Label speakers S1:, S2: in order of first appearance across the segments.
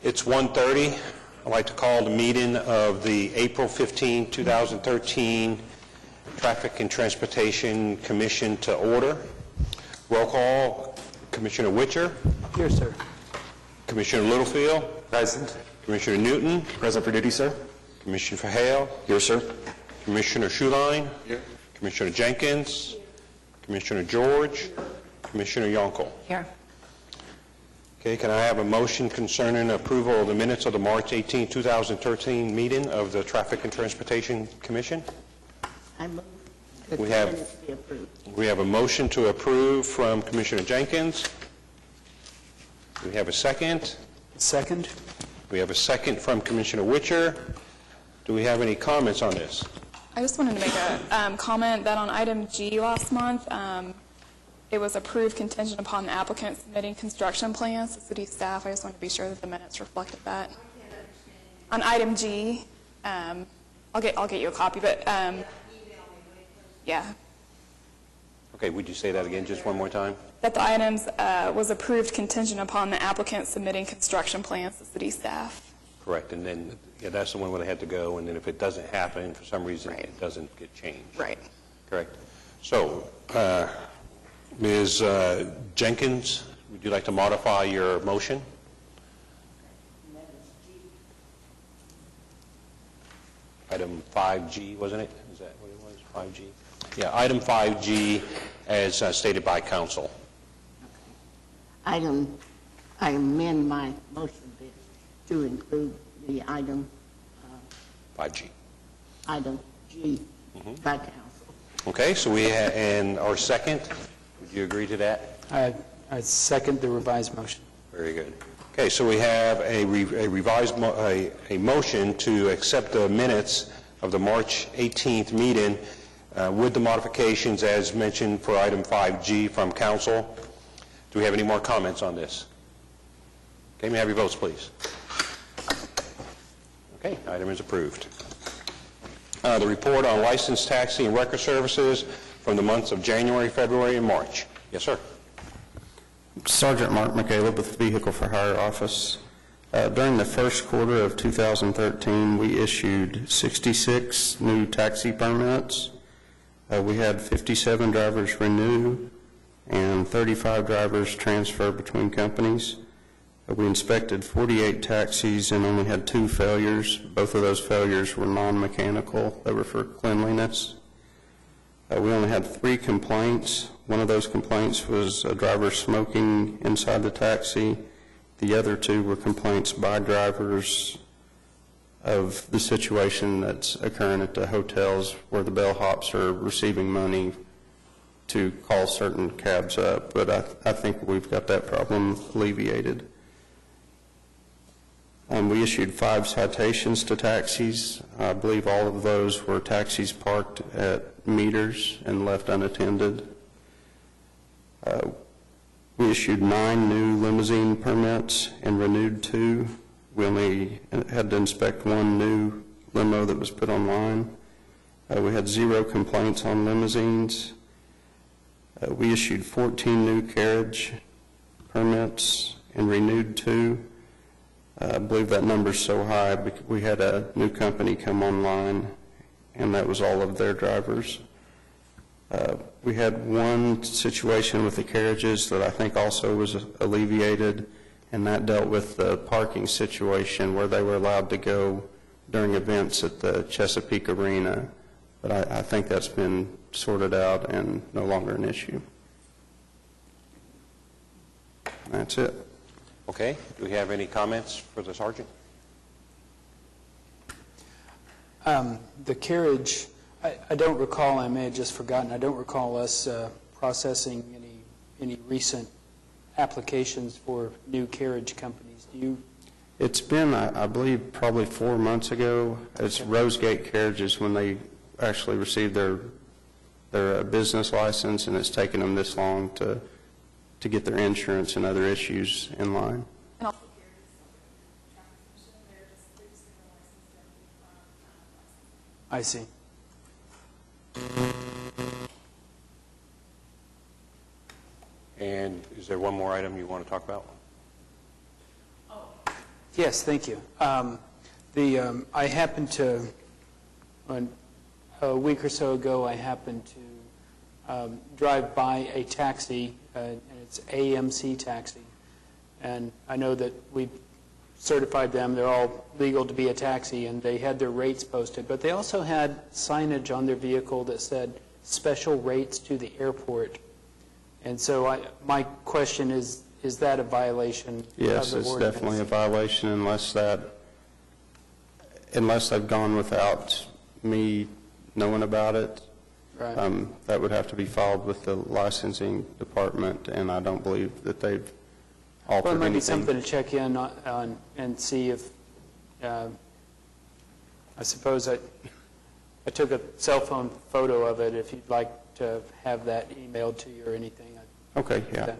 S1: It's 1:30. I'd like to call the meeting of the April 15, 2013 Traffic and Transportation Commission to order. Roll call, Commissioner Witcher.
S2: Here, sir.
S1: Commissioner Littlefield.
S3: Present.
S1: Commissioner Newton.
S3: Present for duty, sir.
S1: Commissioner Verhale.
S3: Here, sir.
S1: Commissioner Schuline.
S3: Here.
S1: Commissioner Jenkins. Commissioner George. Commissioner Yonkel.
S4: Here.
S1: Okay, can I have a motion concerning approval of the minutes of the March 18, 2013 meeting of the Traffic and Transportation Commission?
S4: I move that
S1: We
S4: the
S1: have-
S4: minutes be approved.
S1: We have a motion to approve from Commissioner Jenkins. We have a second.
S2: Second.
S1: We have a second from Commissioner Witcher. Do we have any comments on this?
S5: I just wanted to make a comment that on item G last month, it was approved contingent upon the applicant submitting construction plans to city staff. I just wanted to be sure that the minutes reflected that. On item G, I'll get you a copy, but yeah,
S1: Okay, would you say that again just one more time?
S5: that the items was approved contingent upon the applicant submitting construction plans to city staff.
S1: Correct, and then that's the one where they had to go, and then if it doesn't happen, for some reason,
S5: Right.
S1: it doesn't get changed.
S5: Right.
S1: Correct. So, Ms. Jenkins, would you like to modify your motion? Item 5G, wasn't it? Is that what it was, 5G? Yeah, item 5G as stated by council.
S4: I amend my motion to include the item
S1: 5G.
S4: G by council.
S1: Okay, so we and our second, would you agree to that?
S2: I second the revised motion.
S1: Very good. Okay, so we have a revised motion to accept the minutes of the March 18th meeting with the modifications as mentioned for item 5G from council. Do we have any more comments on this? Okay, may I have your votes, please? Okay, item is approved. The report on licensed taxi and record services from the months of January, February, and March. Yes, sir.
S3: Sergeant Mark McCaleb with Vehicle for Hire Office. During the first quarter of 2013, we issued 66 new taxi permits. We had 57 drivers renew and 35 drivers transfer between companies. We inspected 48 taxis and only had 2 failures. Both of those failures were non-mechanical. They were for cleanliness. We only had 3 complaints. One of those complaints was a driver smoking inside the taxi. The other 2 were complaints by drivers of the situation that's occurring at the hotels where the bellhops are receiving money to call certain cabs up. But I think we've got that problem alleviated. We issued 5 citations to taxis. I believe all of those were taxis parked at meters and left unattended. We issued 9 new limousine permits and renewed 2. We only had to inspect 1 new limo that was put online. We had 0 complaints on limousines. We issued 14 new carriage permits and renewed 2. I believe that number's so high because we had a new company come online, and that was all of their drivers. We had 1 situation with the carriages that I think also was alleviated, and that dealt with the parking situation where they were allowed to go during events at the Chesapeake Arena. But I think that's been sorted out and no longer an issue. That's it.
S1: Okay, do we have any comments for the sergeant?
S2: The carriage, I don't recall, I may have just forgotten, I don't recall us processing any recent applications for new carriage companies. Do you?
S3: It's been, I believe, probably 4 months ago. It's Rosegate Carriages when they actually received their business license, and it's taken them this long to get their insurance and other issues in line.
S5: And also,
S2: I see.
S1: And is there one more item you want to talk about?
S2: Yes, thank you. I happened to, a week or so ago, I happened to drive by a taxi, and it's AMC Taxi. And I know that we certified them, they're all legal to be a taxi, and they had their rates posted. But they also had signage on their vehicle that said, special rates to the airport. And so my question is that a violation of the ordinance?
S3: Yes, it's definitely a violation unless they've gone without me knowing about it.
S2: Right.
S3: That would have to be filed with the licensing department, and I don't believe that they've altered
S2: Well, it might be
S3: anything.
S2: something to check in on and see if, I suppose I took a cell phone photo of it, if you'd like to have that emailed to you or anything.
S3: Okay, yeah. All
S2: that-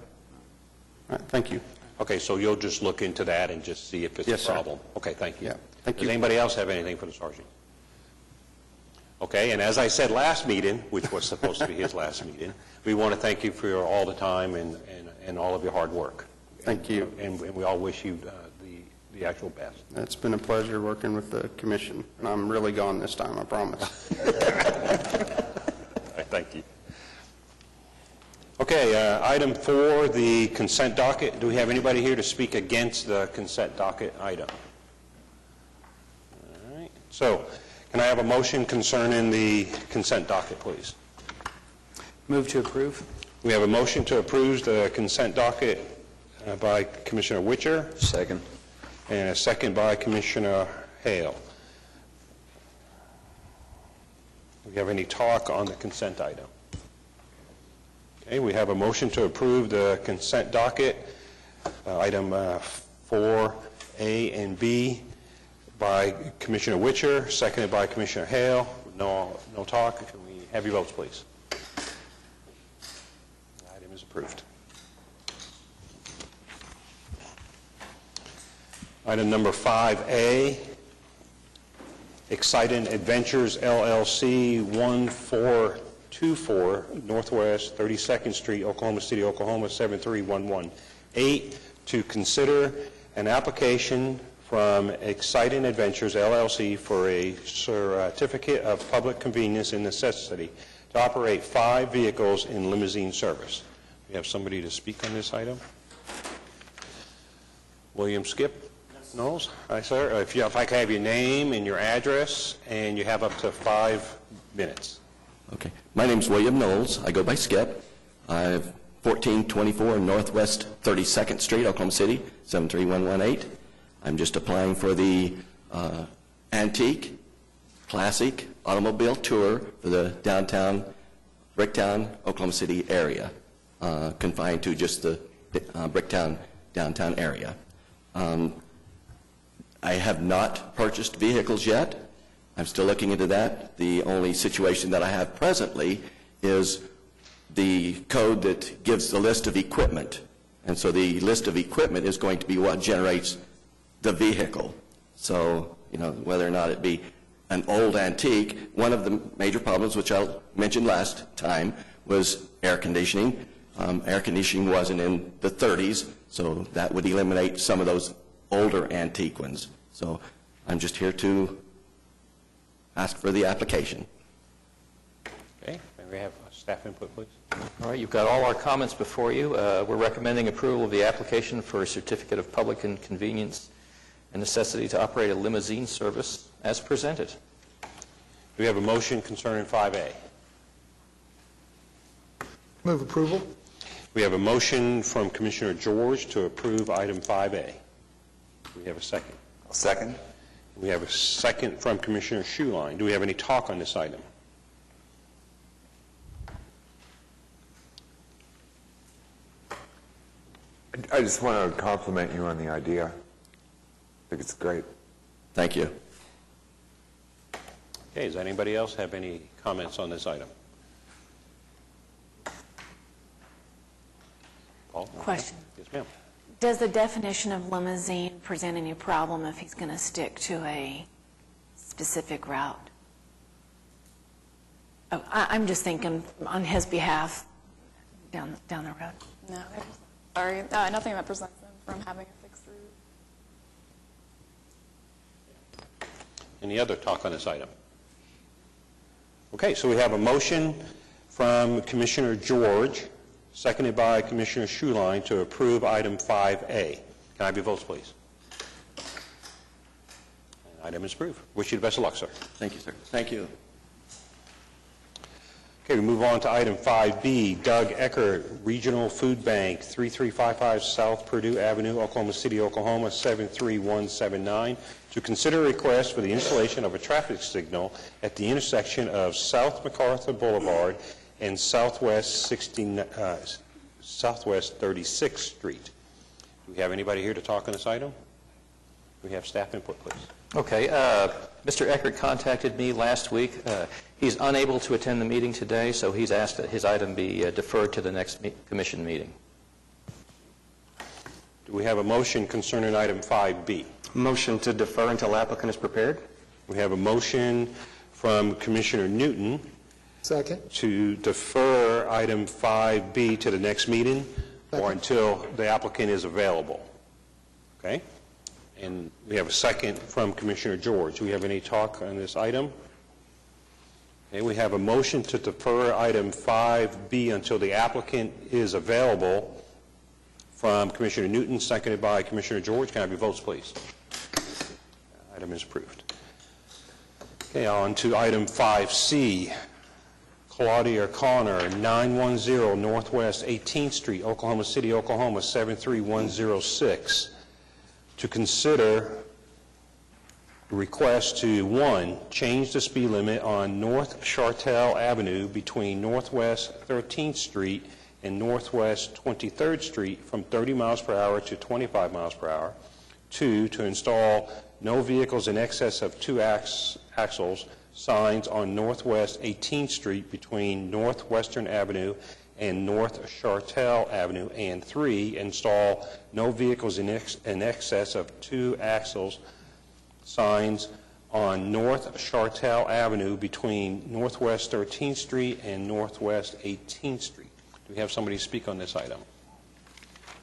S3: right, thank you.
S1: Okay, so you'll just look into that and just see if it's
S3: Yes,
S1: a
S3: sir.
S1: problem? Okay, thank you.
S3: Yeah, thank
S1: Does
S3: you.
S1: anybody else have anything for the sergeant? Okay, and as I said last meeting, which was supposed to be his last meeting, we want to thank you for all the time and all of your hard work.
S3: Thank you.
S1: And we all wish you the actual best.
S3: It's been a pleasure working with the commission, and I'm really gone this time, I promise.
S1: All right, thank you. Okay, item 4, the consent docket. Do we have anybody here to speak against the consent docket item? All right, so can I have a motion concerning the consent docket, please?
S2: Move to approve?
S1: We have a motion to approve the consent docket by Commissioner Witcher.
S6: Second.
S1: And a second by Commissioner Hale. Do we have any talk on the consent item? Okay, we have a motion to approve the consent docket, item 4A and B by Commissioner Witcher, seconded by Commissioner Hale. No talk. Can we have your votes, please? The item is approved. Item number 5A, Exciting Adventures LLC, 1424 Northwest 32nd Street, Oklahoma City, Oklahoma 73118, to consider an application from Exciting Adventures LLC for a certificate of public convenience and necessity to operate 5 vehicles in limousine service. We have somebody to speak on this item? William Skip? Knowles? Hi, sir. If I could have your name and your address, and you have up to 5 minutes.
S6: Okay. My name's William Knowles. I go by Skip. I have 1424 Northwest 32nd Street, Oklahoma City, 73118. I'm just applying for the antique, classic automobile tour for the downtown, Bricktown, Oklahoma City area, confined to just the Bricktown downtown area. I have not purchased vehicles yet. I'm still looking into that. The only situation that I have presently is the code that gives the list of equipment. And so the list of equipment is going to be what generates the vehicle. So, whether or not it be an old antique, one of the major problems, which I mentioned last time, was air conditioning. Air conditioning wasn't in the 30s, so that would eliminate some of those older antique ones. So I'm just here to ask for the application.
S1: Okay, may we have staff input, please?
S7: All right, you've got all our comments before you. We're recommending approval of the application for a certificate of public convenience and necessity to operate a limousine service as presented.
S1: Do we have a motion concerning 5A?
S8: Move approval.
S1: We have a motion from Commissioner George to approve item 5A. Do we have a second?
S6: Second.
S1: We have a second from Commissioner Schuline. Do we have any talk on this item?
S9: I just want to compliment you on the idea. I think it's great.
S6: Thank you.
S1: Okay, does anybody else have any comments on this item? Paul?
S10: Question.
S1: Yes, ma'am.
S10: Does the definition of limousine present any problem if he's going to stick to a specific route? Oh, I'm just thinking on his behalf down the road.
S5: No, sorry, nothing that prevents them from having a fixed route.
S1: Any other talk on this item? Okay, so we have a motion from Commissioner George, seconded by Commissioner Schuline, to approve item 5A. Can I have your votes, please? Item is approved. Wish you the best of luck, sir.
S6: Thank you, sir. Thank you.
S1: Okay, we move on to item 5B, Doug Eckert, Regional Food Bank, 3355 South Purdue Avenue, Oklahoma City, Oklahoma, 73179, to consider a request for the installation of a traffic signal at the intersection of South MacArthur Boulevard and Southwest 36th Street. Do we have anybody here to talk on this item? Do we have staff input, please?
S7: Okay. Mr. Eckert contacted me last week. He's unable to attend the meeting today, so he's asked that his item be deferred to the next commission meeting.
S1: Do we have a motion concerning item 5B?
S3: Motion to defer until applicant is prepared.
S1: We have a motion from Commissioner Newton
S2: Second.
S1: to defer item 5B to the next meeting or until the applicant is available. Okay? And we have a second from Commissioner George. Do we have any talk on this item? Okay, we have a motion to defer item 5B until the applicant is available from Commissioner Newton, seconded by Commissioner George. Can I have your votes, please? Item is approved. Okay, on to item 5C. Claudia Connor, 910 Northwest 18th Street, Oklahoma City, Oklahoma, 73106. To consider a request to, 1, change the speed limit on North Chartel Avenue between Northwest 13th Street and Northwest 23rd Street from 30 miles per hour to 25 miles per hour. 2, to install no vehicles in excess of 2 axles signs on Northwest 18th Street between Northwestern Avenue and North Chartel Avenue. And 3, install no vehicles in excess of 2 axles signs on North Chartel Avenue between Northwest 13th Street and Northwest 18th Street. Do we have somebody speak on this item?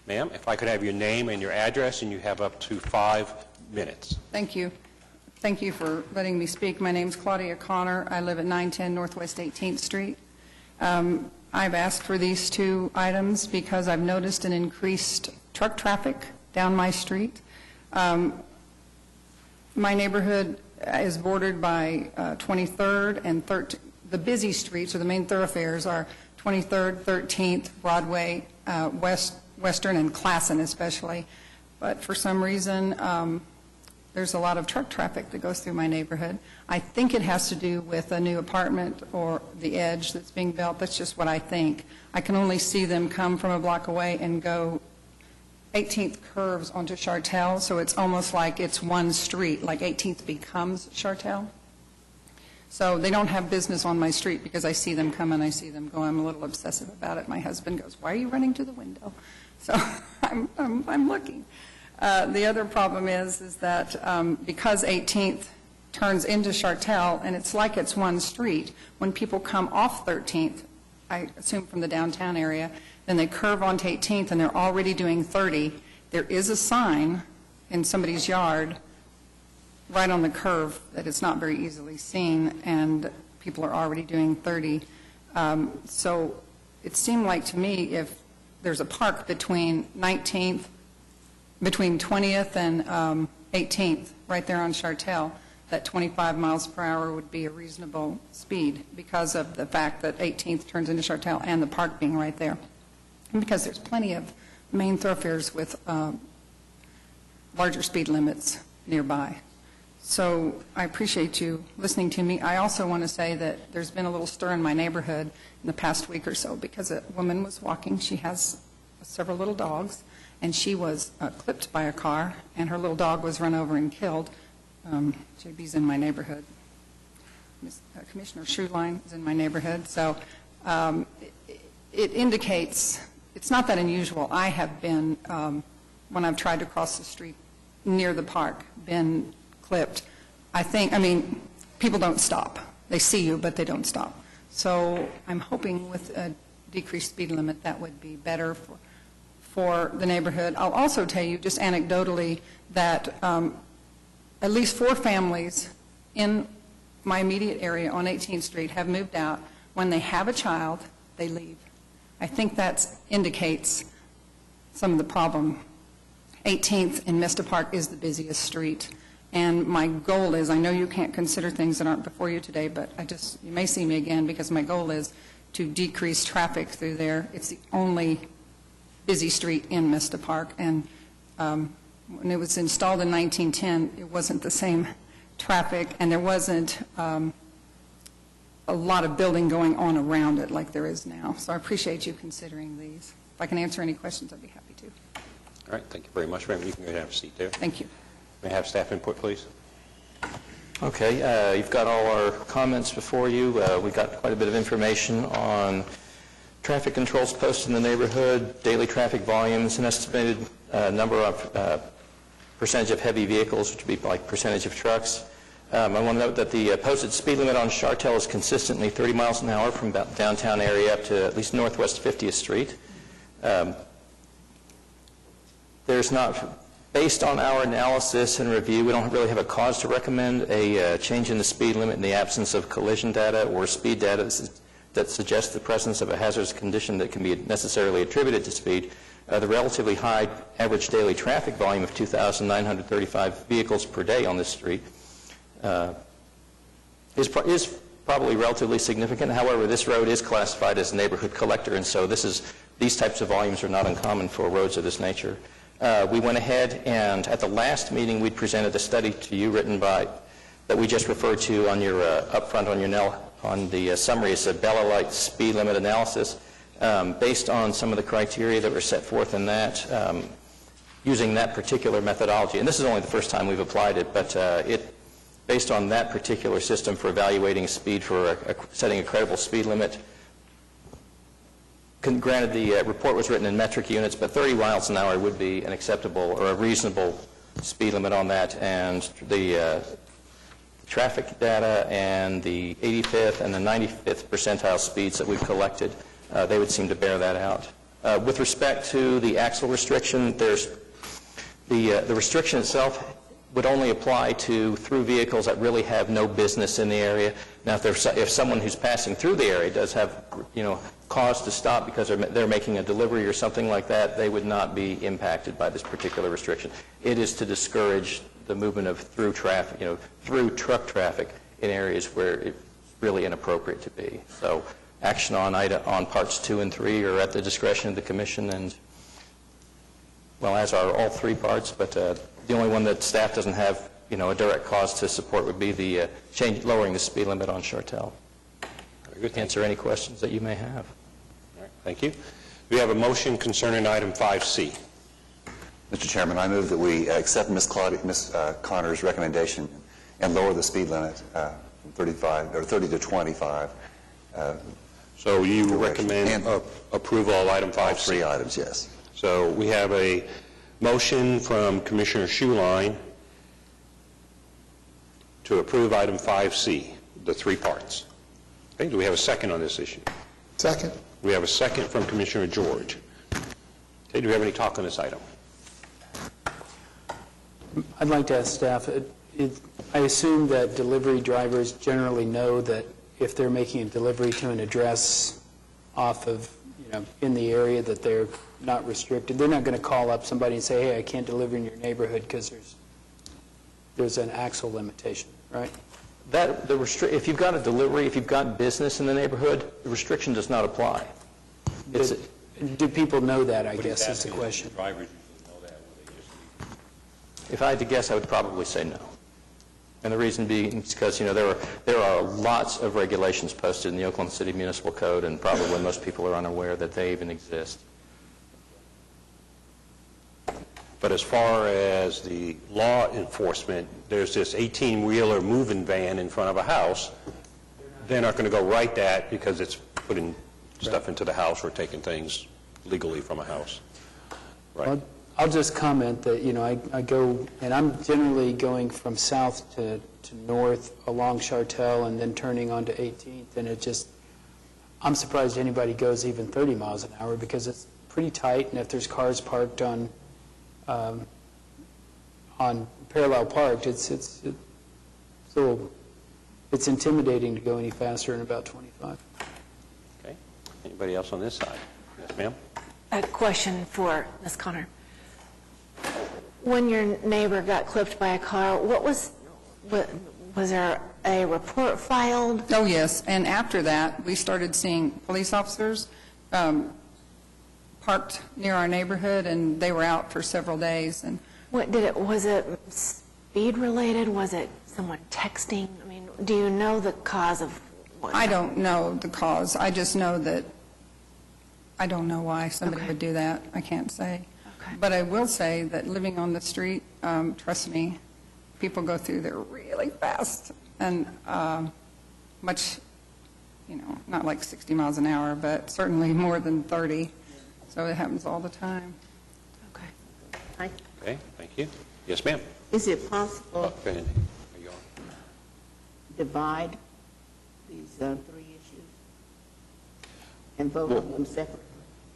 S1: Ma'am, if I could have your name and your address, and you have up to 5 minutes.
S8: Thank you. Thank you for letting me speak. My name's Claudia Connor. I live at 910 Northwest 18th Street. I've asked for these 2 items because I've noticed an increased truck traffic down my street. My neighborhood is bordered by 23rd and 13th. The busy streets, or the main thoroughfares, are 23rd, 13th, Broadway, Western, and Classen especially. But for some reason, there's a lot of truck traffic that goes through my neighborhood. I think it has to do with a new apartment or the edge that's being built. That's just what I think. I can only see them come from a block away and go 18th curves onto Chartel, so it's almost like it's one street, like 18th becomes Chartel. So they don't have business on my street because I see them come and I see them go. I'm a little obsessive about it. My husband goes, "Why are you running to the window?" So I'm looking. The other problem is that because 18th turns into Chartel, and it's like it's one street, when people come off 13th, I assume from the downtown area, then they curve onto 18th and they're already doing 30. There is a sign in somebody's yard right on the curve that it's not very easily seen, and people are already doing 30. So it seemed like to me if there's a park between 19th, between 20th and 18th, right there on Chartel, that 25 miles per hour would be a reasonable speed because of the fact that 18th turns into Chartel and the park being right there. And because there's plenty of main thoroughfares with larger speed limits nearby. So I appreciate you listening to me. I also want to say that there's been a little stir in my neighborhood in the past week or so because a woman was walking. She has several little dogs, and she was clipped by a car, and her little dog was run over and killed. JB's in my neighborhood. Commissioner Schuline is in my neighborhood. So it indicates, it's not that unusual. I have been, when I've tried to cross the street near the park, been clipped. I mean, people don't stop. They see you, but they don't stop. So I'm hoping with a decreased speed limit that would be better for the neighborhood. I'll also tell you, just anecdotally, that at least 4 families in my immediate area on 18th Street have moved out. When they have a child, they leave. I think that indicates some of the problem. 18th in Mista Park is the busiest street. And my goal is, I know you can't consider things that aren't before you today, but you may see me again, because my goal is to decrease traffic through there. It's the only busy street in Mista Park. And when it was installed in 1910, it wasn't the same traffic, and there wasn't a lot of building going on around it like there is now. So I appreciate you considering these. If I can answer any questions, I'd be happy to.
S1: All right, thank you very much, ma'am. You can go ahead and have a seat there.
S8: Thank you.
S1: May I have staff input, please?
S7: Okay, you've got all our comments before you. We've got quite a bit of information on traffic controls posted in the neighborhood, daily traffic volumes, an estimated number of percentage of heavy vehicles, which would be like percentage of trucks. I want to note that the posted speed limit on Chartel is consistently 30 miles an hour from about downtown area up to at least northwest 50th Street. There's not, based on our analysis and review, we don't really have a cause to recommend a change in the speed limit in the absence of collision data or speed data that suggests the presence of a hazardous condition that can be necessarily attributed to speed. The relatively high average daily traffic volume of 2,935 vehicles per day on this street is probably relatively significant. However, this road is classified as a neighborhood collector, and so these types of volumes are not uncommon for roads of this nature. We went ahead and at the last meeting we presented a study to you that we just referred to on your up front on the summary. It's a Bella Light speed limit analysis based on some of the criteria that were set forth in that, using that particular methodology. And this is only the first time we've applied it, but based on that particular system for evaluating speed for setting a credible speed limit. Granted, the report was written in metric units, but 30 miles an hour would be an acceptable or a reasonable speed limit on that, and the traffic data and the 85th and the 95th percentile speeds that we've collected, they would seem to bear that out. With respect to the axle restriction, there's the restriction itself would only apply to through vehicles that really have no business in the area. Now, if someone who's passing through the area does have, cause to stop because they're making a delivery or something like that, they would not be impacted by this particular restriction. It is to discourage the movement of through traffic, through truck traffic in areas where it's really inappropriate to be. So action on parts 2 and 3 are at the discretion of the commission, and well, as are all 3 parts, but the only one that staff doesn't have, a direct cause to support would be the lowering the speed limit on Chartel.
S1: Very good.
S7: Answer any questions that you may have.
S1: All right, thank you. We have a motion concerning item 5C.
S11: Mr. Chairman, I move that we accept Ms. Connor's recommendation and lower the speed limit from 30 to 25.
S1: So you recommend approval of item 5C?
S11: All 3 items, yes.
S1: So we have a motion from Commissioner Schuline to approve item 5C, the 3 parts. Okay, do we have a second on this issue?
S12: Second.
S1: We have a second from Commissioner George. Okay, do we have any talk on this item?
S2: I'd like to ask staff, I assume that delivery drivers generally know that if they're making a delivery to an address off of, in the area, that they're not restricted. They're not going to call up somebody and say, hey, I can't deliver in your neighborhood because there's an axle limitation, right?
S7: If you've got a delivery, if you've got business in the neighborhood, the restriction does not apply.
S2: Do people know that, I guess, is the question.
S1: Drivers usually know that when they just
S7: If I had to guess, I would probably say no. And the reason being is because, there are lots of regulations posted in the Oklahoma City Municipal Code, and probably most people are unaware that they even exist.
S1: But as far as the law enforcement, there's this 18-wheeler moving van in front of a house. They're not going to go write that because it's putting stuff into the house or taking things legally from a house. Right.
S2: I'll just comment that, I go, and I'm generally going from south to north along Chartel and then turning onto 18th, and I'm surprised anybody goes even 30 miles an hour because it's pretty tight, and if there's cars parked on parallel parked, it's a little it's intimidating to go any faster than about 25.
S1: Okay. Anybody else on this side? Yes, ma'am?
S10: A question for Ms. Connor. When your neighbor got clipped by a car, was there a report filed?
S8: Oh, yes, and after that, we started seeing police officers parked near our neighborhood, and they were out for several days. And
S10: Was it speed related? Was it someone texting? I mean, do you know the cause of what?
S8: I don't know the cause. I just know that, I don't know why somebody would do that. I can't say.
S10: Okay.
S8: But I will say that living on the street, trust me, people go through there really fast and much, not like 60 miles an hour, but certainly more than 30. So it happens all the time.
S10: Okay.
S1: Okay, thank you. Yes, ma'am?
S4: Is it possible
S1: Go ahead. Are you on?
S4: to divide these three issues and vote on them separately?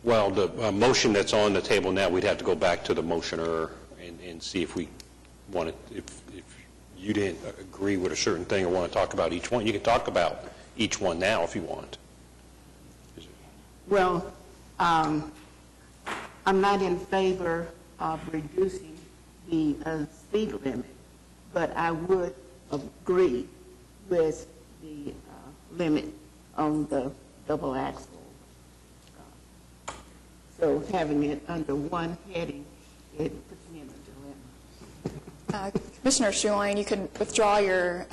S1: Well, the motion that's on the table now, we'd have to go back to the motioner and see if we wanted, if you didn't agree with a certain thing or want to talk about each one. You can talk about each one now if you want.
S4: Well, I'm not in favor of reducing the speed limit, but I would agree with the limit on the double axle. So having it under one heading, it puts me in a dilemma.
S5: Commissioner Schuline, you could withdraw your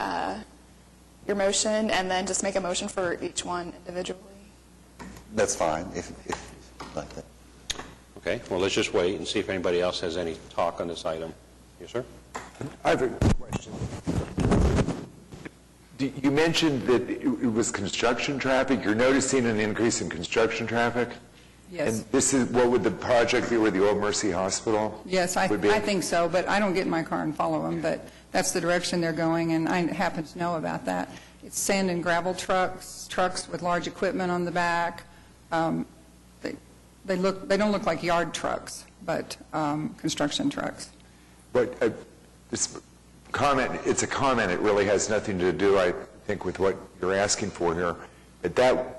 S5: motion and then just make a motion for each one individually.
S11: That's fine, if you like that.
S1: Okay, well, let's just wait and see if anybody else has any talk on this item. Yes, sir?
S9: I have a question. You mentioned that it was construction traffic. You're noticing an increase in construction traffic?
S8: Yes.
S9: And this is, what would the project be, where the Old Mercy Hospital
S8: Yes, I
S9: would be?
S8: think so, but I don't get in my car and follow them, but that's the direction they're going, and I happen to know about that. It's sand and gravel trucks with large equipment on the back. They don't look like yard trucks, but construction trucks.
S9: But this comment, it's a comment, it really has nothing to do, I think, with what you're asking for here. But that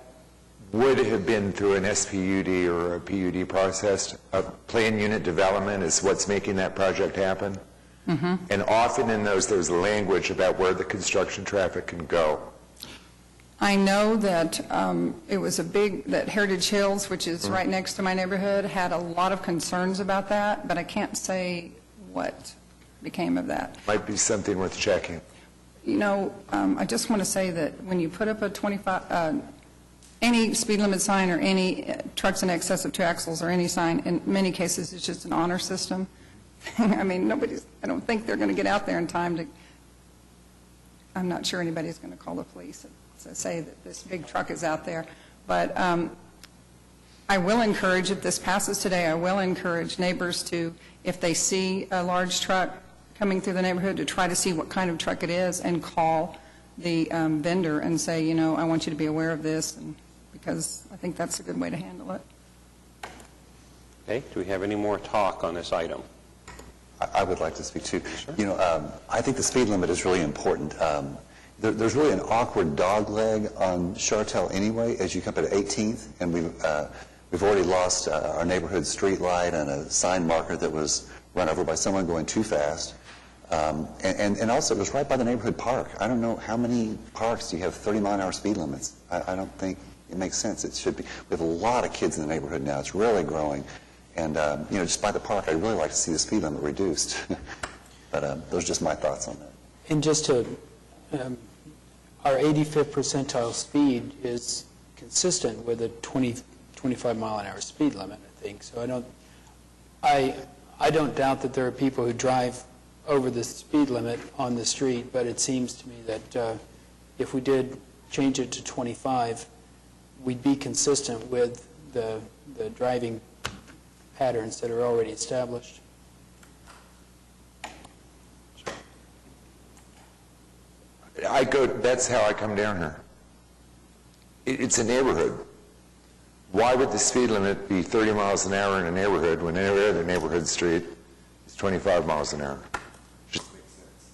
S9: would have been through an SPUD or a PUD process. A plan unit development is what's making that project happen. Mm-hmm. And often in those, there's language about where the construction traffic can go.
S8: I know that it was that Heritage Hills, which is right next to my neighborhood, had a lot of concerns about that, but I can't say what became of that.
S9: Might be something worth checking.
S8: I just want to say that when you put up a 25, any speed limit sign or any trucks in excess of 2 axles or any sign, in many cases, it's just an honor system. I mean, I don't think they're going to get out there in time to, I'm not sure anybody's going to call the police to say that this big truck is out there. But I will encourage, if this passes today, I will encourage neighbors to, if they see a large truck coming through the neighborhood, to try to see what kind of truck it is and call the vendor and say, I want you to be aware of this, because I think that's a good way to handle it.
S1: Okay, do we have any more talk on this item?
S11: I would like to speak too. I think the speed limit is really important. There's really an awkward dog leg on Chartel anyway, as you come to 18th, and we've already lost our neighborhood street light and a sign marker that was run over by someone going too fast. And also, it was right by the neighborhood park. I don't know how many parks do you have 30-mile-an-hour speed limits. I don't think it makes sense. It should be. We have a lot of kids in the neighborhood now. It's really growing. And, just by the park, I'd really like to see the speed limit reduced. But those are just my thoughts on that.
S2: And just to, our 85th percentile speed is consistent with a 25-mile-an-hour speed limit, I think. So I don't doubt that there are people who drive over the speed limit on the street, but it seems to me that if we did change it to 25, we'd be consistent with the driving patterns that are already established.
S9: That's how I come down here. It's a neighborhood. Why would the speed limit be 30 miles an hour in a neighborhood when every other neighborhood street is 25 miles an hour? Just makes sense.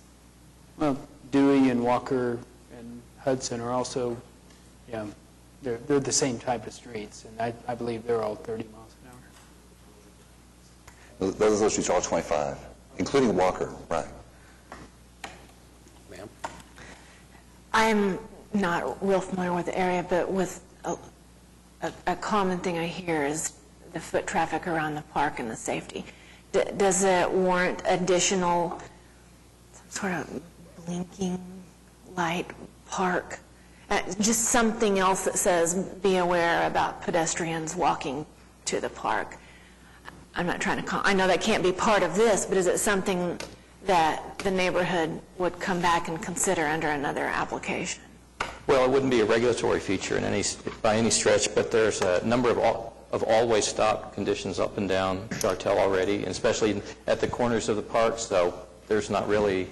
S2: Well, Dewey and Walker and Hudson are also, they're the same type of streets, and I believe they're all 30 miles an hour.
S11: Those streets are all 25, including Walker, right?
S1: Ma'am?
S10: I'm not real familiar with the area, but with a common thing I hear is the foot traffic around the park and the safety. Does it warrant additional sort of blinking light park? Just something else that says, be aware about pedestrians walking to the park. I'm not trying to, I know that can't be part of this, but is it something that the neighborhood would come back and consider under another application?
S7: Well, it wouldn't be a regulatory feature by any stretch, but there's a number of always stop conditions up and down Chartel already, and especially at the corners of the park, so there's not really,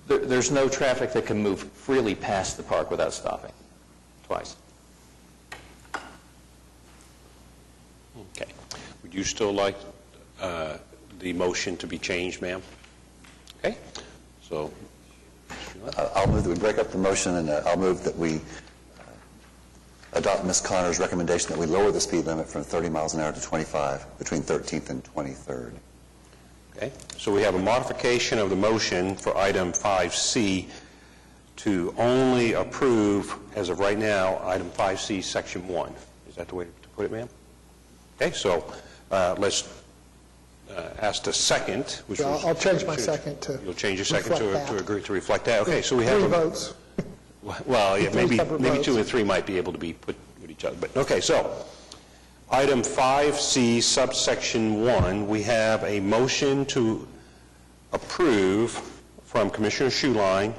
S7: there's no traffic that can move freely past the park without stopping twice.
S1: Okay. Would you still like the motion to be changed, ma'am? Okay. So,
S11: I'll move that we break up the motion, and I'll move that we adopt Ms. Connor's recommendation that we lower the speed limit from 30 miles an hour to 25 between 13th and 23rd.
S1: okay. So we have a modification of the motion for item 5C to only approve, as of right now, item 5C, section 1. Is that the way to put it, ma'am? Okay, so let's ask the second. Which was,
S12: I'll change my second to
S1: You'll change your second
S12: reflect
S1: to
S12: that.
S1: agree to reflect that. Okay, so we have
S12: Three votes.
S1: Well, yeah,
S12: Three separate
S1: maybe
S12: votes.
S1: 2 and 3 might be able to be put with each other. But okay, so item 5C, subsection 1, we have a motion to approve from Commissioner Schuline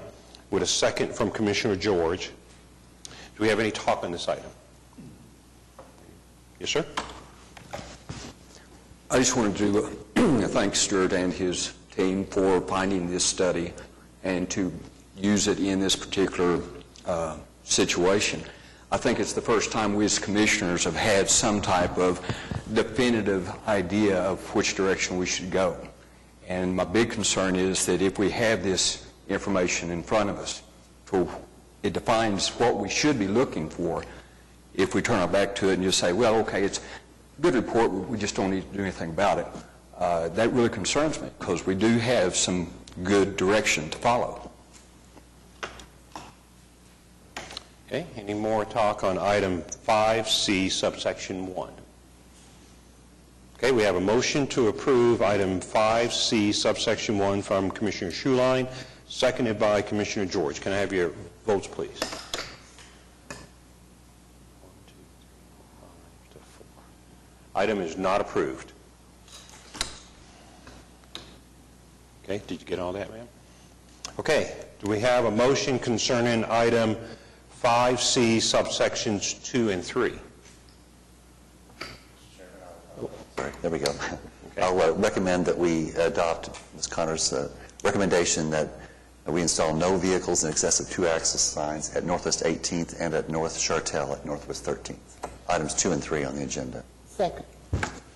S1: with a second from Commissioner George. Do we have any talk on this item? Yes, sir?
S13: I just wanted to thank Stuart and his team for finding this study and to use it in this particular situation. I think it's the first time we as commissioners have had some type of definitive idea of which direction we should go. And my big concern is that if we have this information in front of us, it defines what we should be looking for. If we turn our back to it and just say, well, okay, it's a good report, we just don't need to do anything about it, that really concerns me because we do have some good direction to follow.
S1: Okay, any more talk on item 5C, subsection 1? Okay, we have a motion to approve item 5C, subsection 1 from Commissioner Schuline, seconded by Commissioner George. Can I have your votes, please? 1, 2, 3, 4. Item is not approved. Okay, did you get all that, ma'am? Okay, do we have a motion concerning item 5C, subsections 2 and 3?
S11: Sorry, there we go. I'll recommend that we adopt Ms. Connor's recommendation that we install no vehicles in excess of 2-axis signs at Northwest 18th and at North Chartel at Northwest 13th. Items 2 and 3 on the agenda.
S12: Second.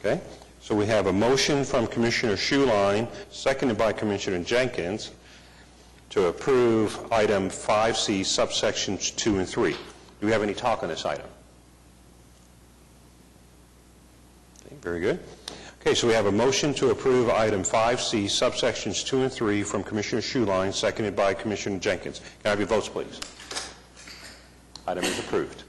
S1: Okay, so we have a motion from Commissioner Schuline, seconded by Commissioner Jenkins, to approve item 5C, subsections 2 and 3. Do we have any talk on this item? Okay, very good. Okay, so we have a motion to approve item 5C, subsections 2 and 3 from Commissioner Schuline, seconded by Commissioner Jenkins. Can I have your votes, please? Item is approved.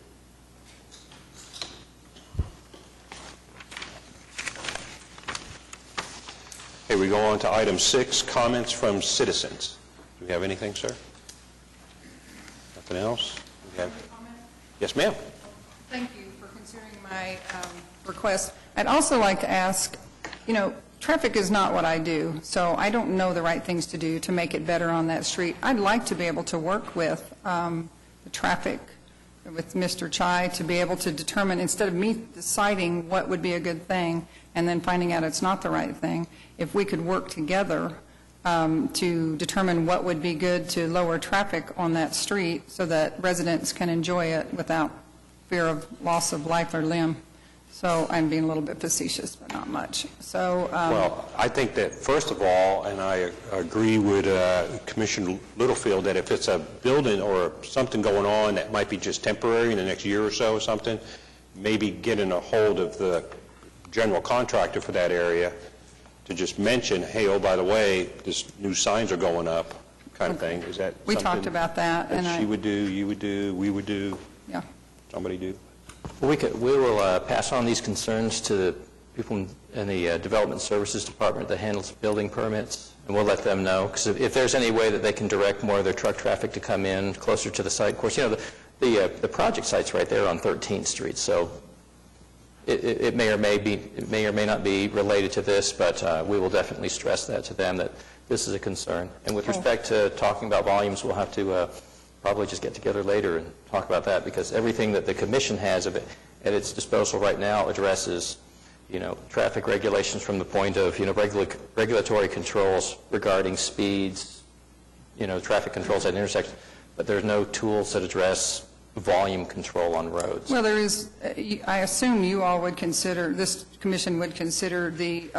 S1: Okay, we go on to item 6, comments from citizens. Do we have anything, sir? Nothing else? We have... Yes, ma'am.
S8: Thank you for considering my request. I'd also like to ask, traffic is not what I do, so I don't know the right things to do to make it better on that street. I'd like to be able to work with the traffic, with Mr. Chai, to be able to determine, instead of me deciding what would be a good thing and then finding out it's not the right thing, if we could work together to determine what would be good to lower traffic on that street so that residents can enjoy it without fear of loss of life or limb. So I'm being a little bit facetious, but not much. So,
S1: Well, I think that, first of all, and I agree with Commissioner Littlefield, that if it's a building or something going on that might be just temporary in the next year or so or something, maybe getting a hold of the general contractor for that area to just mention, hey, oh, by the way, this new signs are going up, kind of thing. Is that
S8: we
S1: something
S8: talked about that, and
S1: she would do, you would do, we would do,
S8: yeah.
S1: somebody do?
S7: We will pass on these concerns to the people in the Development Services Department that handles building permits, and we'll let them know, because if there's any way that they can direct more of their truck traffic to come in closer to the site. Of course, you know, the project site's right there on 13th Street, so it may or may not be related to this, but we will definitely stress that to them, that this is a concern. And with respect to talking about volumes, we'll have to probably just get together later and talk about that, because everything that the commission has at its disposal right now addresses, you know, traffic regulations from the point of, you know, regulatory controls regarding speeds, you know, traffic controls at intersections, but there's no tools that address volume control on roads.
S8: Well, there is, I assume you all would consider, this commission would consider the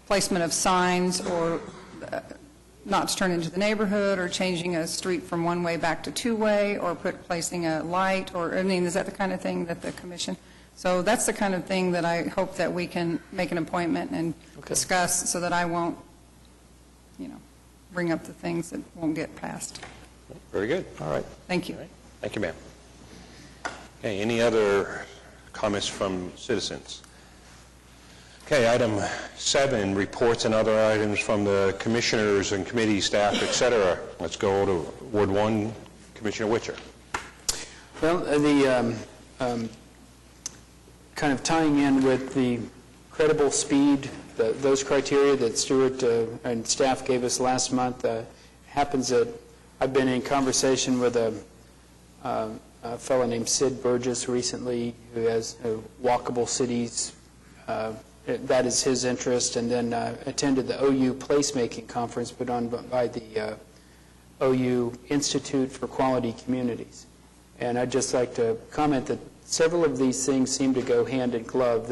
S8: placement of signs or not to turn into the neighborhood, or changing a street from one-way back to two-way, or placing a light, or, I mean, is that the kind of thing that the commission, so that's the kind of thing that I hope that we can make an appointment and discuss, so that I won't, you know, bring up the things that won't get passed.
S1: Very good. All right.
S8: Thank you.
S1: Thank you, ma'am. Okay, any other comments from citizens? Okay, item 7, reports and other items from the commissioners and committee staff, et cetera. Let's go to Ward 1, Commissioner Witcher.
S2: Well, the kind of tying in with the credible speed, those criteria that Stuart and staff gave us last month, happens that I've been in conversation with a fellow named Sid Burgess recently, who has Walkable Cities. That is his interest, and then attended the OU Placemaking Conference put on by the OU Institute for Quality Communities. And I'd just like to comment that several of these things seem to go hand in glove,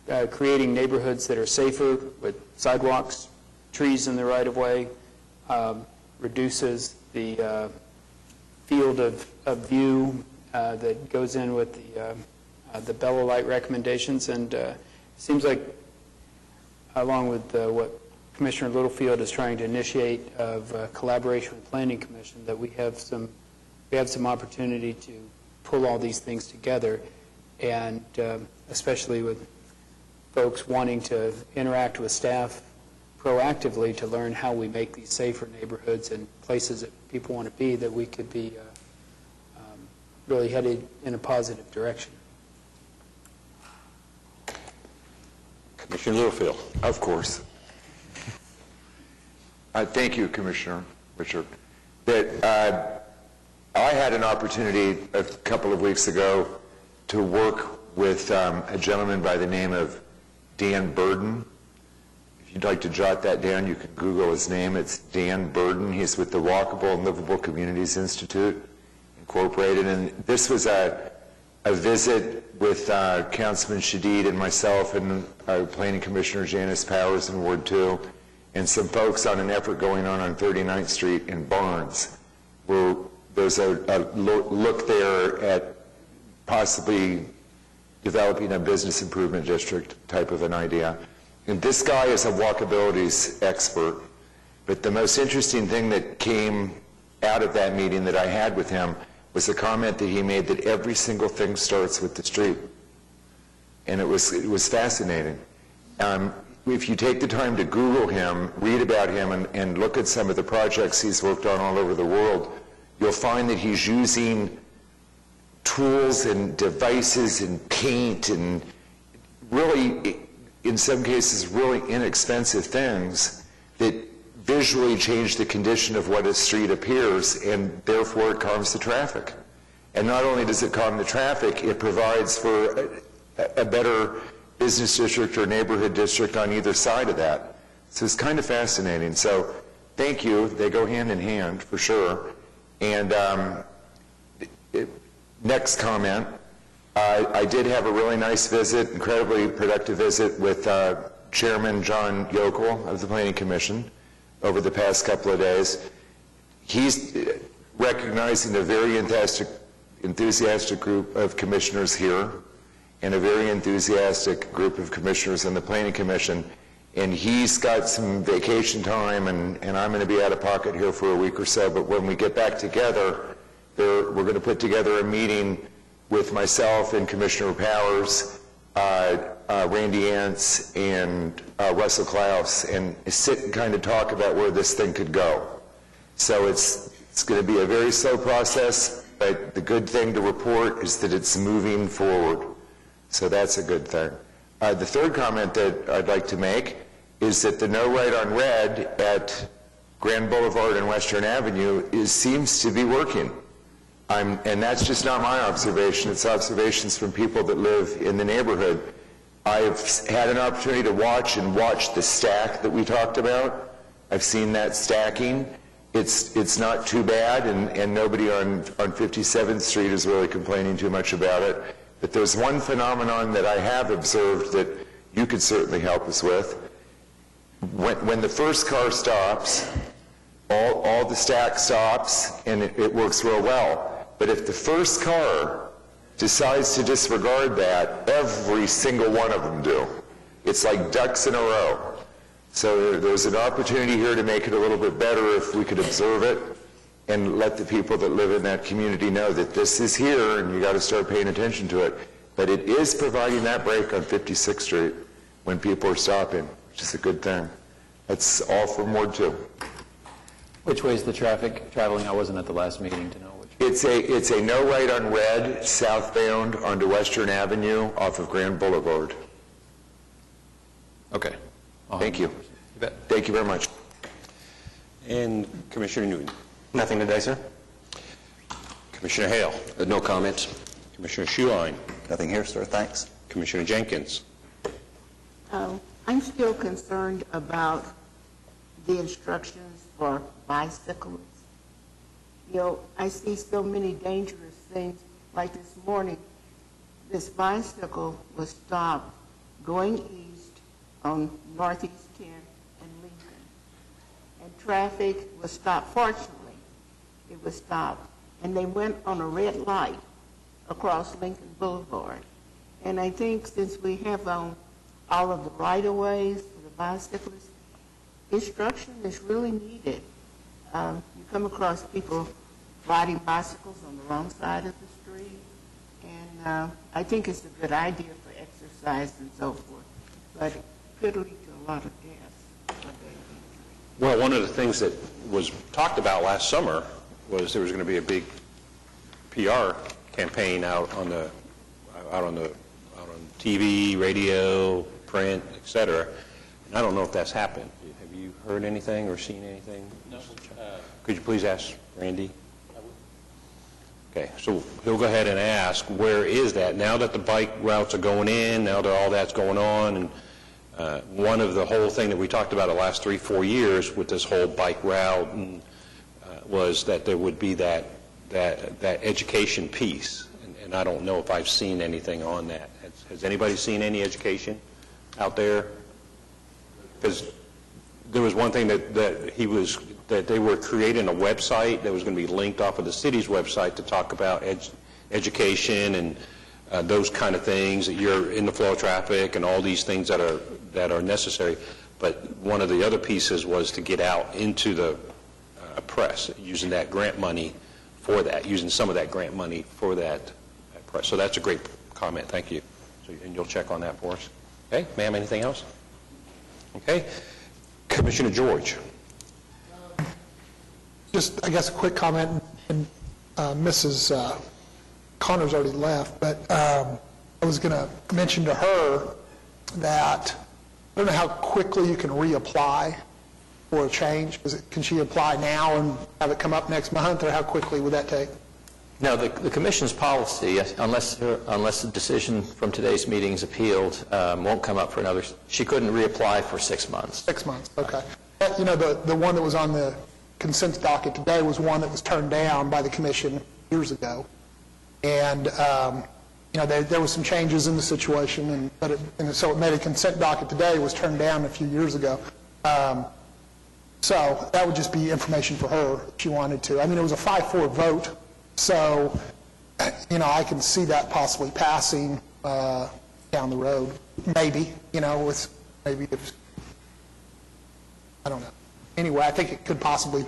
S2: that creating neighborhoods that are safer with sidewalks, trees in the right-of-way, reduces the field of view that goes in with the Bella Light recommendations, and seems like, along with what Commissioner Littlefield is trying to initiate of collaboration with Planning Commission, that we have some opportunity to pull all these things together, and especially with folks wanting to interact with staff proactively to learn how we make these safer neighborhoods and places that people want to be, that we could be really headed in a positive direction.
S1: Commissioner Littlefield.
S9: Of course. Thank you, Commissioner Richard. That I had an opportunity a couple of weeks ago to work with a gentleman by the name of Dan Burden. If you'd like to jot that down, you can Google his name. It's Dan Burden. He's with the Walkable and Livable Communities Institute, Incorporated. And this was a visit with Councilman Shadid and myself and Planning Commissioner Janice Powers in Ward 2, and some folks on an effort going on 39th Street in Barnes, where there's a look there at possibly developing a business improvement district type of an idea. And this guy is a walkabilities expert, but the most interesting thing that came out of that meeting that I had with him was a comment that he made that every single thing starts with the street. And it was fascinating. If you take the time to Google him, read about him, and look at some of the projects he's worked on all over the world, you'll find that he's using tools and devices and paint and really, in some cases, really inexpensive things that visually change the condition of what a street appears, and therefore it calms the traffic. And not only does it calm the traffic, it provides for a better business district or neighborhood district on either side of that. So it's kind of fascinating. So thank you. They go hand in hand for sure. And next comment I did have a really nice visit, incredibly productive visit with Chairman John Yokel of the Planning Commission over the past couple of days. He's recognizing a very enthusiastic group of commissioners here and a very enthusiastic group of commissioners in the Planning Commission. And he's got some vacation time, and I'm going to be out of pocket here for a week or so. But when we get back together, we're going to put together a meeting with myself and Commissioner Powers, Randy Antz, and Russell Klaus, and sit and kind of talk about where this thing could go. So it's going to be a very slow process, but the good thing to report is that it's moving forward. So that's a good thing. The third comment that I'd like to make is that the no right on red at Grand Boulevard and Western Avenue seems to be working. And that's just not my observation. It's observations from people that live in the neighborhood. I've had an opportunity to watch the stack that we talked about. I've seen that stacking. It's not too bad, and nobody on 57th Street is really complaining too much about it. But there's one phenomenon that I have observed that you could certainly help us with. When the first car stops, all the stack stops, and it works real well. But if the first car decides to disregard that, every single one of them do. It's like ducks in a row. So there's an opportunity here to make it a little bit better if we could observe it and let the people that live in that community know that this is here and you got to start paying attention to it. But it is providing that break on 56th Street when people are stopping, which is a good thing. That's all from Ward 2.
S7: Which way is the traffic traveling? I wasn't at the last meeting to know which.
S9: It's a no right on red southbound onto Western Avenue off of Grand Boulevard.
S7: Okay.
S9: Thank you.
S7: You bet.
S9: Thank you very much.
S1: And Commissioner Newton.
S12: Nothing today, sir.
S1: Commissioner Hale.
S12: No comments.
S1: Commissioner Schuline.
S11: Nothing here, sir. Thanks.
S1: Commissioner Jenkins.
S4: I'm still concerned about the instructions for bicyclists. You know, I see so many dangerous things. Like this morning, this bicycle was stopped going east on Northeast 10 and Lincoln. And traffic was stopped. Fortunately, it was stopped. And they went on a red light across Lincoln Boulevard. And I think since we have all of the right-of-ways for the bicyclists, instruction is really needed. You come across people riding bicycles on the wrong side of the street, and I think it's a good idea for exercise and so forth, but it could lead to a lot of deaths.
S1: Well, one of the things that was talked about last summer was there was going to be a big PR campaign out on TV, radio, print, et cetera. And I don't know if that's happened. Have you heard anything or seen anything? No. Could you please ask Randy? I will. Okay, so he'll go ahead and ask, where is that? Now that the bike routes are going in, now that all that's going on, and one of the whole thing that we talked about the last 3-4 years with this whole bike route and, was that there would be that education piece. And I don't know if I've seen anything on that. Has anybody seen any education out there? Because there was one thing that they were creating a website that was going to be linked off of the city's website to talk about education and those kind of things, that you're in the flow of traffic and all these things that are necessary. But one of the other pieces was to get out into the press, using that grant money for that, using some of that grant money for that press. So that's a great comment. Thank you. So, and you'll check on that for us. Okay, ma'am, anything else? Okay. Commissioner George.
S14: Just, I guess, a quick comment, and Mrs. Connor's already left, but I was going to mention to her that I don't know how quickly you can reapply for a change. Can she apply now and have it come up next month, or how quickly would that take?
S7: No, the Commission's policy, unless the decision from today's meeting is appealed, won't come up for another, she couldn't reapply for 6 months.
S14: 6 months, okay. You know, the one that was on the consent docket today was one that was turned down by the Commission years ago. And there was some changes in the situation, and so it made a consent docket today. It was turned down a few years ago. So that would just be information for her if she wanted to. I mean, it was a 5-4 vote, so, I can see that possibly passing down the road, maybe, with maybe, I don't know. Anyway, I think it could possibly,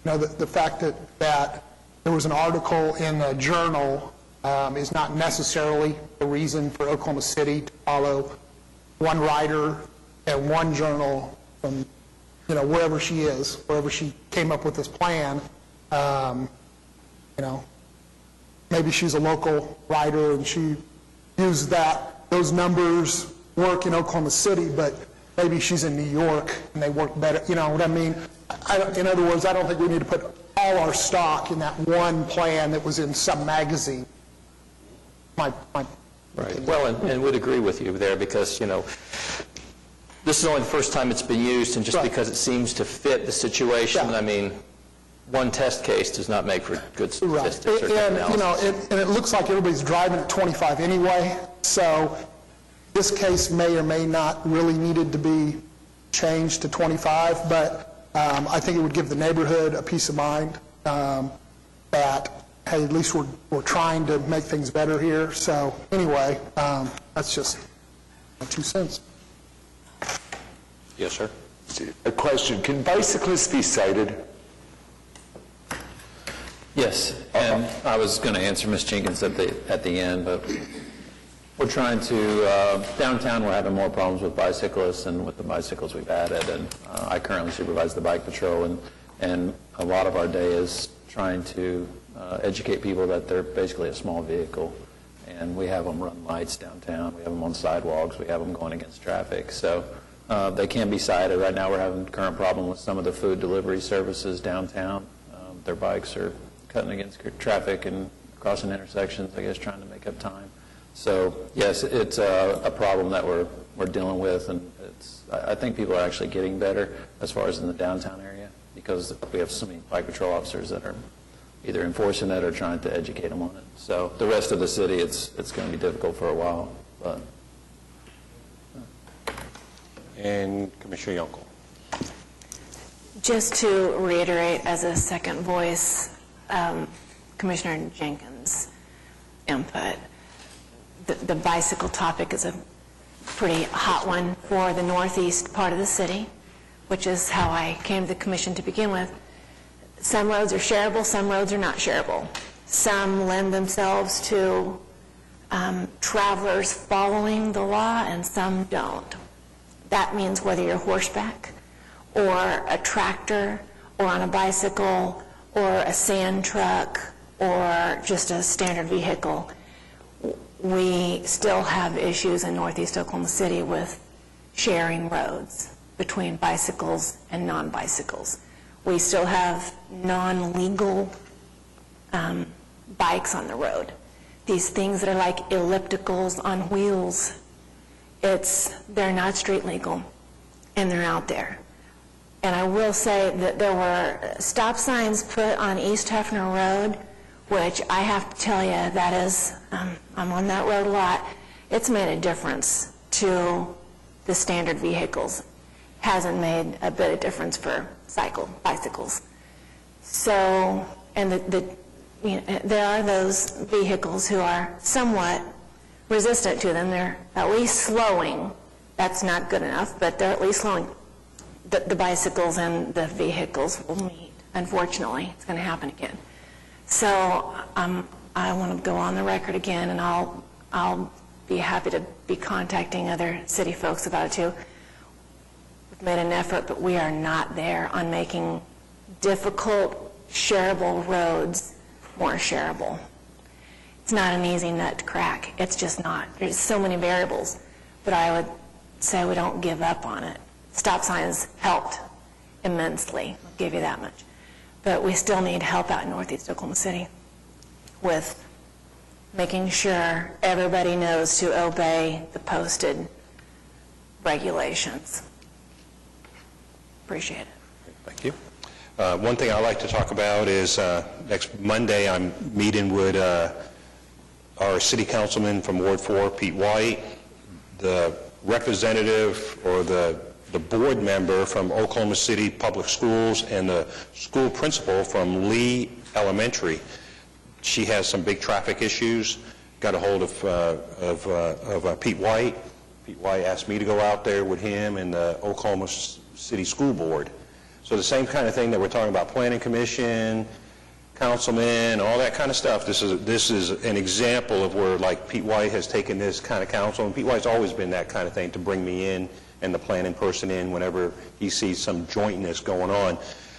S14: the fact that there was an article in the Journal is not necessarily a reason for Oklahoma City to follow one writer and one journal from, wherever she is, wherever she came up with this plan. Maybe she's a local writer and she used those numbers work in Oklahoma City, but maybe she's in New York and they work better. You know what I mean? In other words, I don't think we need to put all our stock in that one plan that was in some magazine. My
S7: Right. Well, and would agree with you there because, this is only the first time it's been used, and just because it seems to fit the situation, I mean, one test case does not make for good statistics or analysis.
S14: And it looks like everybody's driving at 25 anyway, so this case may or may not really needed to be changed to 25, but I think it would give the neighborhood a peace of mind that, hey, at least we're trying to make things better here. So anyway, that's just my 2 cents.
S7: Yes, sir.
S9: A question, can bicyclists be cited?
S15: Yes, and I was going to answer Ms. Jenkins at the end, but we're trying to, downtown we're having more problems with bicyclists and with the bicycles we've added, and I currently supervise the bike patrol, and a lot of our day is trying to educate people that they're basically a small vehicle, and we have them run lights downtown, we have them on sidewalks, we have them going against traffic, so they can be cited. Right now we're having a current problem with some of the food delivery services downtown. Their bikes are cutting against traffic and crossing intersections, I guess, trying to make up time. So, yes, it's a problem that we're dealing with, and I think people are actually getting better as far as in the downtown area because we have so many bike patrol officers that are either enforcing it or trying to educate them on it. So the rest of the city, it's going to be difficult for a while. But.
S1: And Commissioner Yonkel.
S10: Just to reiterate as a second voice, Commissioner Jenkins' input, the bicycle topic is a pretty hot one for the northeast part of the city, which is how I came to the commission to begin with. Some roads are shareable, some roads are not shareable. Some lend themselves to travelers following the law and some don't. That means whether you're horseback or a tractor or on a bicycle or a sand truck or just a standard vehicle, we still have issues in northeast Oklahoma City with sharing roads between bicycles and non-bicycles. We still have non-legal bikes on the road. These things that are like ellipticals on wheels, they're not street legal, and they're out there. And I will say that there were stop signs put on East Hefner Road, which I have to tell you, that is, I'm on that road a lot, it's made a difference to the standard vehicles. Hasn't made a bit of difference for bicycles. So, and there are those vehicles who are somewhat resistant to them. They're at least slowing. That's not good enough, but they're at least slowing. The bicycles and the vehicles will meet. Unfortunately, it's going to happen again. So I want to go on the record again, and I'll be happy to be contacting other city folks about it too. We've made an effort, but we are not there on making difficult, shareable roads more shareable. It's not an easy nut to crack. It's just not. There's so many variables, but I would say we don't give up on it. Stop signs helped immensely, I'll give you that much. But we still need help out in northeast Oklahoma City with making sure everybody knows to obey the posted regulations. Appreciate it.
S1: Thank you. One thing I'd like to talk about is next Monday I'm meeting with our city councilman from Ward 4, Pete White, the representative or the board member from Oklahoma City Public Schools, and the school principal from Lee Elementary. She has some big traffic issues. Got a hold of Pete White. Pete White asked me to go out there with him and the Oklahoma City School Board. So the same kind of thing that we're talking about, planning commission, councilmen, all that kind of stuff. This is an example of where, like, Pete White has taken this kind of counsel, and Pete White's always been that kind of thing, to bring me in and the planning person in whenever he sees some jointness going on,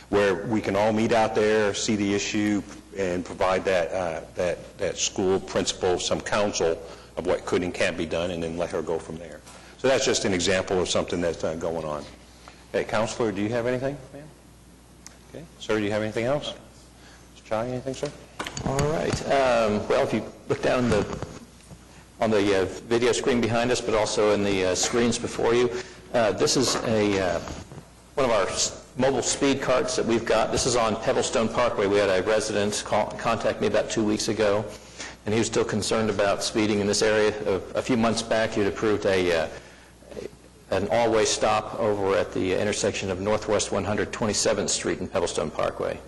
S1: where we can all meet out there, see the issue, and provide that school principal some counsel of what could and can't be done, and then let her go from there. So that's just an example of something that's going on. Hey, Counselor, do you have anything, ma'am? Okay. Sir, do you have anything else? Mr. Chai, anything, sir?
S7: All right. Well, if you look down on the video screen behind us, but also in the screens before you, this is one of our mobile speed carts that we've got. This is on Pebblestone Parkway. We had a resident contact me about 2 weeks ago, and he was still concerned about speeding in this area. A few months back, he had approved an all-way stop over at the intersection of Northwest 127th Street and Pebblestone Parkway.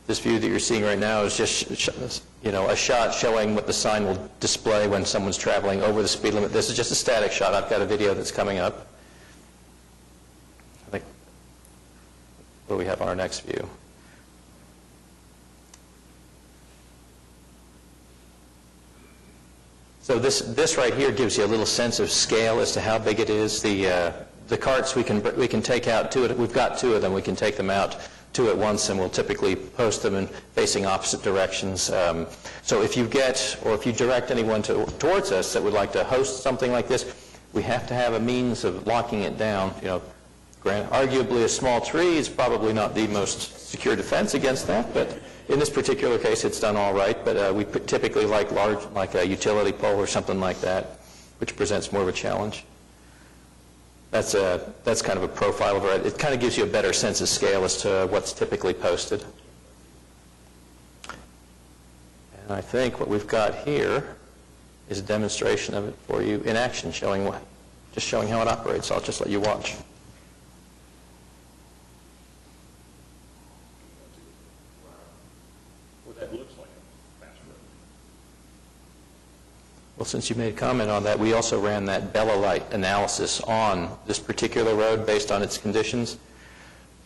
S7: This view that you're seeing right now is just, a shot showing what the sign will display when someone's traveling over the speed limit. This is just a static shot. I've got a video that's coming up. I think what do we have on our next view? So this right here gives you a little sense of scale as to how big it is. The carts we can take out two. We've got two of them. We can take them out two at once, and we'll typically post them in facing opposite directions. So if you direct anyone towards us that would like to host something like this, we have to have a means of locking it down. Arguably a small tree is probably not the most secure defense against that, but in this particular case, it's done all right. But we typically like a utility pole or something like that, which presents more of a challenge. That's kind of a profile of it. It kind of gives you a better sense of scale as to what's typically posted. And I think what we've got here is a demonstration of it for you in action, showing how it operates. I'll just let you watch. Well, since you made a comment on that, we also ran that Bella Light analysis on this particular road based on its conditions.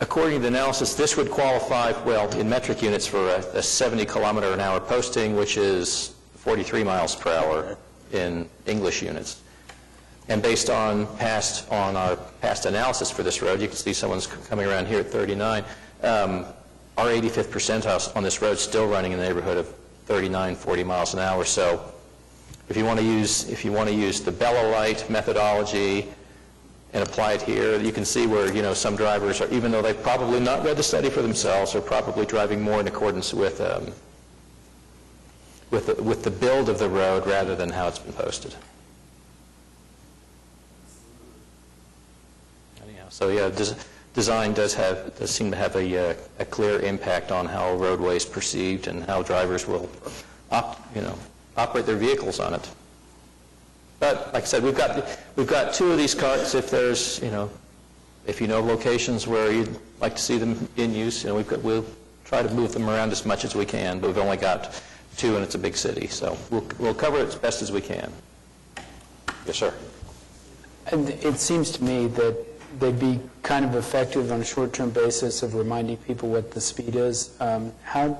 S7: According to the analysis, this would qualify, well, in metric units for a 70-kilometer-an-hour posting, which is 43 miles per hour in English units. And based on our past analysis for this road, you can see someone's coming around here at 39. Our 85th percentile on this road is still running in the neighborhood of 39, 40 miles an hour. So if you want to use the Bella Light methodology and apply it here, you can see where some drivers are, even though they've probably not read the study for themselves, are probably driving more in accordance with the build of the road rather than how it's been posted. Anyhow, so yeah, design does seem to have a clear impact on how a roadway is perceived and how drivers will operate their vehicles on it. But like I said, we've got two of these carts. If there's if you know locations where you'd like to see them in use, we'll try to move them around as much as we can. But we've only got two, and it's a big city, so we'll cover it as best as we can. Yes, sir.
S2: And it seems to me that they'd be kind of effective on a short-term basis of reminding people what the speed is. How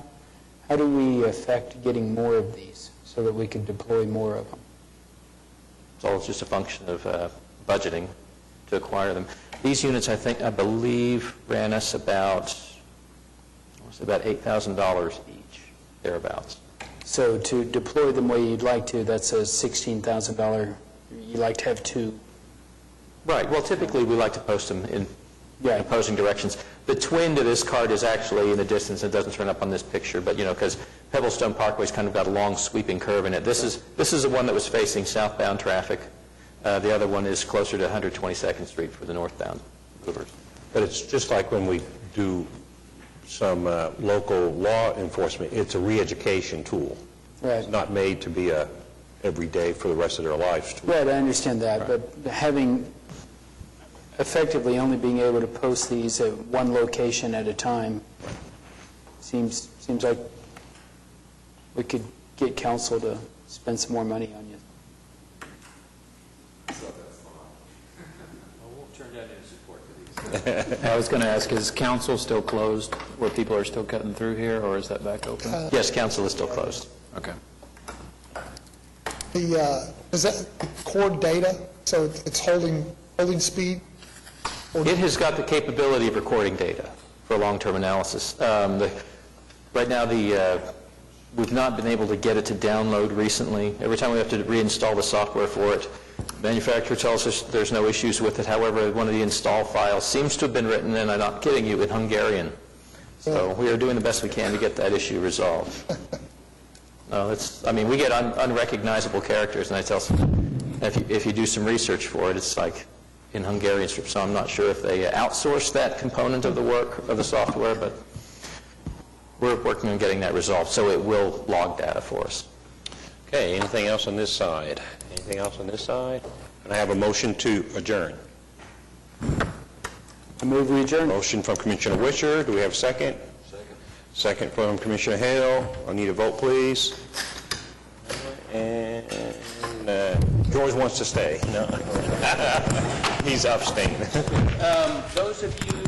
S2: do we affect getting more of these so that we can deploy more of them?
S7: It's all just a function of budgeting to acquire them. These units, I believe, ran us about $8,000 each, thereabouts.
S2: So to deploy them the way you'd like to, that's a $16,000. You'd like to have two.
S7: Right. Well, typically we like to post them in opposing directions. The twin to this cart is actually in the distance. It doesn't turn up on this picture, but because Pebblestone Parkway's kind of got a long sweeping curve in it. This is the one that was facing southbound traffic. The other one is closer to 122nd Street for the northbound movers.
S1: But it's just like when we do some local law enforcement, it's a re-education tool.
S2: Right.
S1: It's not made to be a every day for the rest of their lives.
S2: Right, I understand that, but having, effectively only being able to post these at one location at a time seems like we could get council to spend some more money on you.
S15: I was going to ask, is council still closed where people are still cutting through here, or is that back open?
S7: Yes, council is still closed.
S15: Okay.
S14: Is that core data, so it's holding speed?
S7: It has got the capability of recording data for long-term analysis. Right now, we've not been able to get it to download recently. Every time we have to reinstall the software for it, the manufacturer tells us there's no issues with it. However, one of the install files seems to have been written, and I'm not kidding you, in Hungarian. So we are doing the best we can to get that issue resolved. No, we get unrecognizable characters, and I tell them, if you do some research for it, it's like in Hungarian, so I'm not sure if they outsource that component of the work of the software, but we're working on getting that resolved, so it will log data for us.
S1: Okay, anything else on this side? Anything else on this side? And I have a motion to adjourn.
S2: I move we adjourn.
S1: Motion from Commissioner Wisher. Do we have a second? Second from Commissioner Hale. I need a vote, please. And George wants to stay. No. He's abstaining.
S2: Those of you